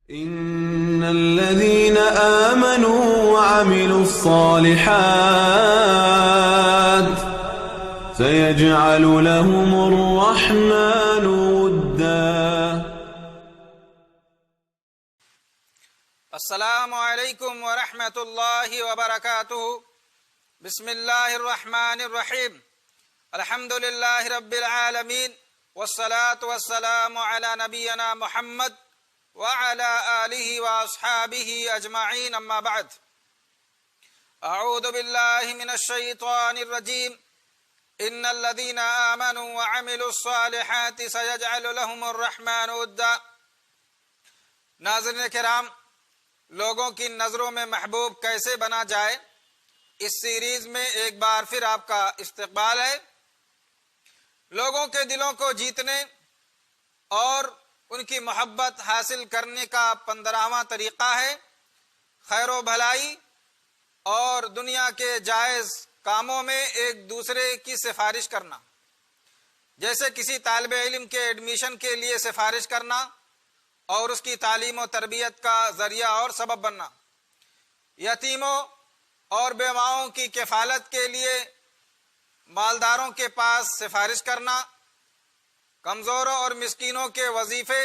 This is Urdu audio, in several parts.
إن الذين آمنوا وعملوا الصالحات سيجعل لهم الرحمن ودا. السلام علیکم ورحمۃ اللہ وبرکاتہ. بسم اللہ الرحمن الرحیم. الحمد للہ رب العالمین والصلاة والسلام علی نبینا محمد وعلى آلہ واصحابہ اجمعین. اما بعد. اعوذ باللہ من الشیطان الرجیم. ان الذین آمنوا وعملوا الصالحات سيجعل لهم الرحمن ودا. ناظرین کرام، لوگوں کی نظروں میں محبوب کیسے بنا جائے، اس سیریز میں ایک بار پھر آپ کا استقبال ہے. لوگوں کے دلوں کو جیتنے اور ان کی محبت حاصل کرنے کا 15واں طریقہ ہے خیر و بھلائی اور دنیا کے جائز کاموں میں ایک دوسرے کی سفارش کرنا. جیسے کسی طالب علم کے ایڈمیشن کے لیے سفارش کرنا اور اس کی تعلیم و تربیت کا ذریعہ اور سبب بننا، یتیموں اور بیواؤں کی کفالت کے لیے مالداروں کے پاس سفارش کرنا، کمزوروں اور مسکینوں کے وظیفے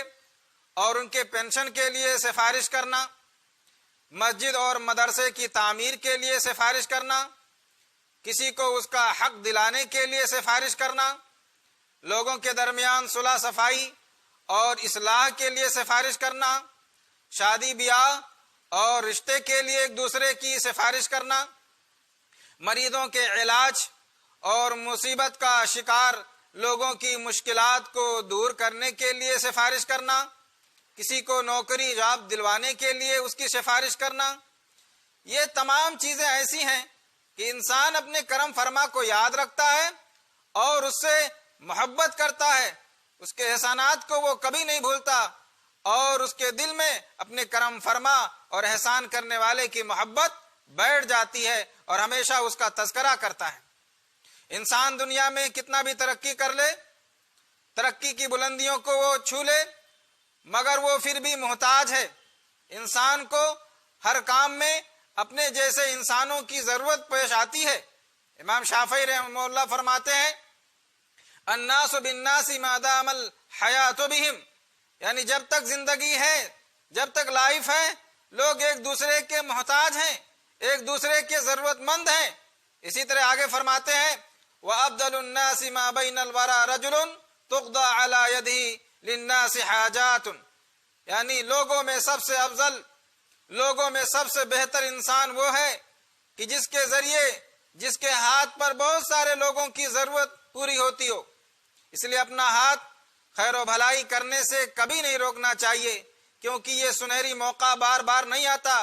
اور ان کے پینشن کے لیے سفارش کرنا، مسجد اور مدرسے کی تعمیر کے لیے سفارش کرنا، کسی کو اس کا حق دلانے کے لیے سفارش کرنا، لوگوں کے درمیان صلح صفائی اور اصلاح کے لیے سفارش کرنا، شادی بیاہ اور رشتے کے لیے ایک دوسرے کی سفارش کرنا، مریضوں کے علاج اور مصیبت کا شکار لوگوں کی مشکلات کو دور کرنے کے لیے سفارش کرنا، کسی کو نوکری جاب دلوانے کے لیے اس کی سفارش کرنا. یہ تمام چیزیں ایسی ہیں کہ انسان اپنے کرم فرما کو یاد رکھتا ہے اور اس سے محبت کرتا ہے، اس کے احسانات کو وہ کبھی نہیں بھولتا اور اس کے دل میں اپنے کرم فرما اور احسان کرنے والے کی محبت بیٹھ جاتی ہے اور ہمیشہ اس کا تذکرہ کرتا ہے. انسان دنیا میں کتنا بھی ترقی کر لے، ترقی کی بلندیوں کو وہ چھو لے، مگر وہ پھر بھی محتاج ہے. انسان کو ہر کام میں اپنے جیسے انسانوں کی ضرورت پیش آتی ہے. امام شافعی رحمہ اللہ فرماتے ہیں الناس بالناس ما دام الحیات بہم، یعنی جب تک زندگی ہے، جب تک لائف ہے، لوگ ایک دوسرے کے محتاج ہیں، ایک دوسرے کے ضرورت مند ہیں. اسی طرح آگے فرماتے ہیں وَأَفْضَلُ النَّاسِ مَا بَيْنَ الْوَرَى رَجُلٌ تُقْضَى عَلَى يَدِهِ لِلنَّاسِ حَاجَاتٌ، یعنی لوگوں میں سب سے افضل، لوگوں میں سب سے بہتر انسان وہ ہے کہ جس کے ذریعے، جس کے ہاتھ پر بہت سارے لوگوں کی ضرورت پوری ہوتی ہو. اس لیے اپنا ہاتھ خیر و بھلائی کرنے سے کبھی نہیں روکنا چاہیے، کیونکہ یہ سنہری موقع بار بار نہیں آتا،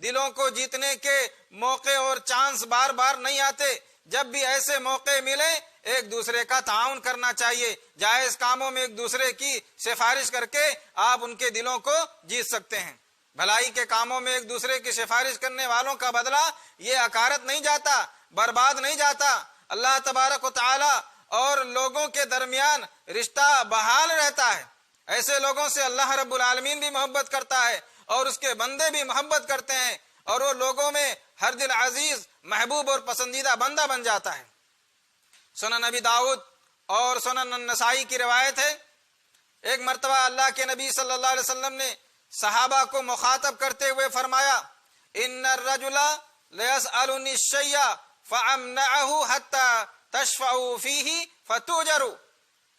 دلوں کو جیتنے کے موقع اور چانس بار بار نہیں آتے. جب بھی ایسے موقع ملے ایک دوسرے کا تعاون کرنا چاہیے. جائز کاموں میں ایک دوسرے کی سفارش کر کے آپ ان کے دلوں کو جیت سکتے ہیں. بھلائی کے کاموں میں ایک دوسرے کی سفارش کرنے والوں کا بدلہ یہ اکارت نہیں جاتا، برباد نہیں جاتا. اللہ تبارک و تعالی اور لوگوں کے درمیان رشتہ بحال رہتا ہے. ایسے لوگوں سے اللہ رب العالمین بھی محبت کرتا ہے اور اس کے بندے بھی محبت کرتے ہیں، اور وہ لوگوں میں ہر دل عزیز، محبوب اور پسندیدہ بندہ بن جاتا ہے. سنن نبی داؤد اور سنن النسائی کی روایت ہے، ایک مرتبہ اللہ کے نبی صلی اللہ علیہ وسلم نے صحابہ کو مخاطب کرتے ہوئے فرمایا ان الرجل لیسألنی الشیء فامنعه حتی تشفعوا فیہ فتؤجر،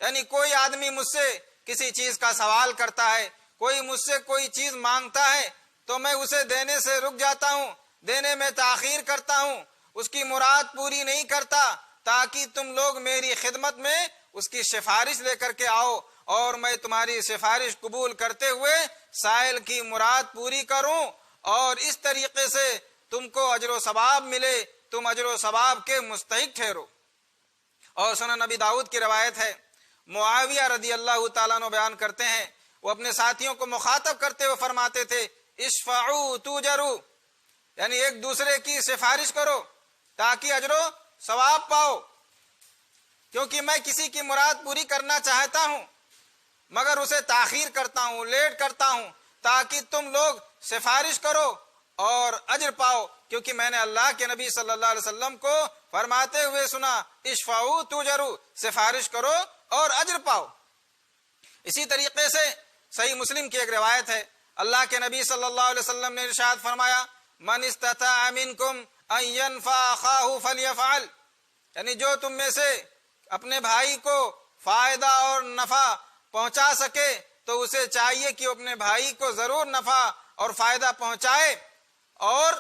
یعنی کوئی آدمی مجھ سے کسی چیز کا سوال کرتا ہے، کوئی مجھ سے کوئی چیز مانگتا ہے تو میں اسے دینے سے رک جاتا ہوں، دینے میں تاخیر کرتا ہوں، اس کی مراد پوری نہیں کرتا تاکہ تم لوگ میری خدمت میں اس کی سفارش لے کر کے آؤ اور میں تمہاری سفارش قبول کرتے ہوئے سائل کی مراد پوری کروں اور اس طریقے سے تم کو اجر و ثواب ملے، تم اجر و ثواب کے مستحق ٹھہرو. اور سنن نبی داؤد کی روایت ہے، معاویہ رضی اللہ تعالیٰ عنہ بیان کرتے ہیں، وہ اپنے ساتھیوں کو مخاطب کرتے ہوئے فرماتے تھے اشفعوا توجروا، یعنی ایک دوسرے کی سفارش کرو تاکہ اجر و ثواب پاؤ. کیونکہ میں کسی کی مراد پوری کرنا چاہتا ہوں مگر اسے تاخیر کرتا ہوں، لیٹ کرتا ہوں، تاکہ تم لوگ سفارش کرو اور اجر پاؤ، کیونکہ میں نے اللہ کے نبی صلی اللہ علیہ وسلم کو فرماتے ہوئے سنا اشفعوا تؤجروا، سفارش کرو اور اجر پاؤ۔ اسی طریقے سے صحیح مسلم کی ایک روایت ہے، اللہ کے نبی صلی اللہ علیہ وسلم نے ارشاد فرمایا من استطاع منکم ان ينفع اخاه فليفعل، یعنی جو تم میں سے اپنے بھائی کو فائدہ اور نفع پہنچا سکے تو اسے چاہیے کہ اپنے بھائی کو ضرور نفع اور فائدہ پہنچائے اور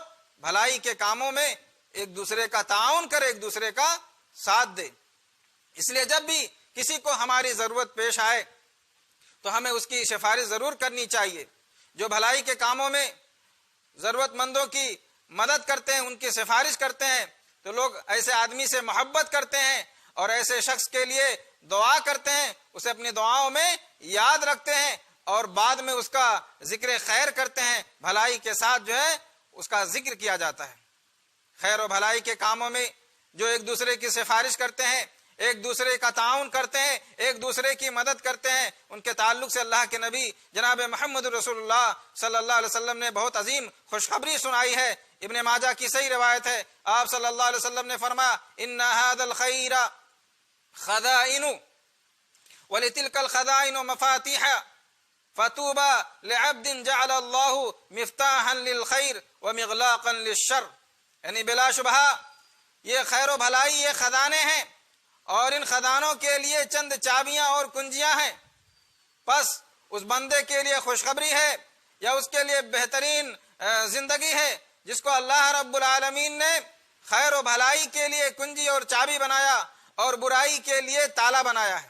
بھلائی کے کاموں میں ایک دوسرے کا تعاون کرے، ایک دوسرے کا ساتھ دے۔ اس لیے جب بھی کسی کو ہماری ضرورت پیش آئے تو ہمیں اس کی سفارش ضرور کرنی چاہیے۔ جو بھلائی کے کاموں میں ضرورت مندوں کی مدد کرتے ہیں، ان کی سفارش کرتے ہیں، تو لوگ ایسے آدمی سے محبت کرتے ہیں اور ایسے شخص کے لیے دعا کرتے ہیں، اسے اپنی دعاؤں میں یاد رکھتے ہیں اور بعد میں اس کا ذکر خیر کرتے ہیں، بھلائی کے ساتھ جو ہے اس کا ذکر کیا جاتا ہے۔ خیر و بھلائی کے کاموں میں جو ایک دوسرے کی سفارش کرتے ہیں، ایک دوسرے کا تعاون کرتے ہیں، ایک دوسرے کی مدد کرتے ہیں، ان کے تعلق سے اللہ کے نبی جناب محمد رسول اللہ صلی اللہ علیہ وسلم نے بہت عظیم خوشخبری سنائی ہے۔ ابن ماجہ کی صحیح روایت ہے، آپ صلی اللہ علیہ وسلم نے فرمایا ان هذا الخیر خزائن ولتلك الخزائن مفاتيح فطوبى لعبد جعل الله مفتاحا للخير ومغلاقا للشر، یعنی بلا شبہ یہ خیر و بھلائی یہ خزانے ہیں اور ان خزانوں کے لیے چند چابیاں اور کنجیاں ہیں، پس اس بندے کے لیے خوشخبری ہے یا اس کے لیے بہترین زندگی ہے جس کو اللہ رب العالمین نے خیر و بھلائی کے لیے کنجی اور چابی بنایا اور برائی کے لیے تالا بنایا ہے۔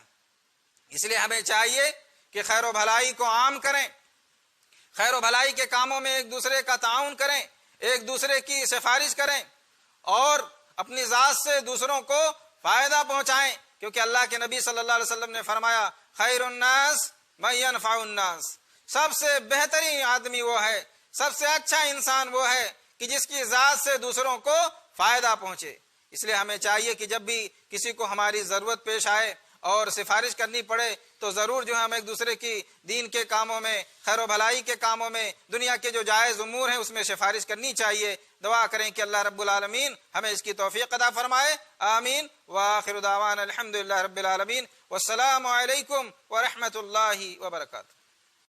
اس لیے ہمیں چاہیے کہ خیر و بھلائی کو عام کریں، خیر و بھلائی کے کاموں میں ایک دوسرے کا تعاون کریں، ایک دوسرے کی سفارش کریں اور اپنی ذات سے دوسروں کو فائدہ پہنچائیں، کیونکہ اللہ کے نبی صلی اللہ علیہ وسلم نے فرمایا خیر الناس من ينفع الناس، سب سے بہترین آدمی وہ ہے، سب سے اچھا انسان وہ ہے کہ جس کی ذات سے دوسروں کو فائدہ پہنچے۔ اس لیے ہمیں چاہیے کہ جب بھی کسی کو ہماری ضرورت پیش آئے اور سفارش کرنی پڑے تو ضرور جو ہم ایک دوسرے کی دین کے کاموں میں، خیر و بھلائی کے کاموں میں، دنیا کے جو جائز امور ہیں اس میں سفارش کرنی چاہیے۔ دعا کریں کہ اللہ رب العالمین ہمیں اس کی توفیق عطا فرمائے، آمین۔ وآخر دعوانا الحمدللہ رب العالمین، والسلام علیکم ورحمۃ اللہ وبرکاتہ۔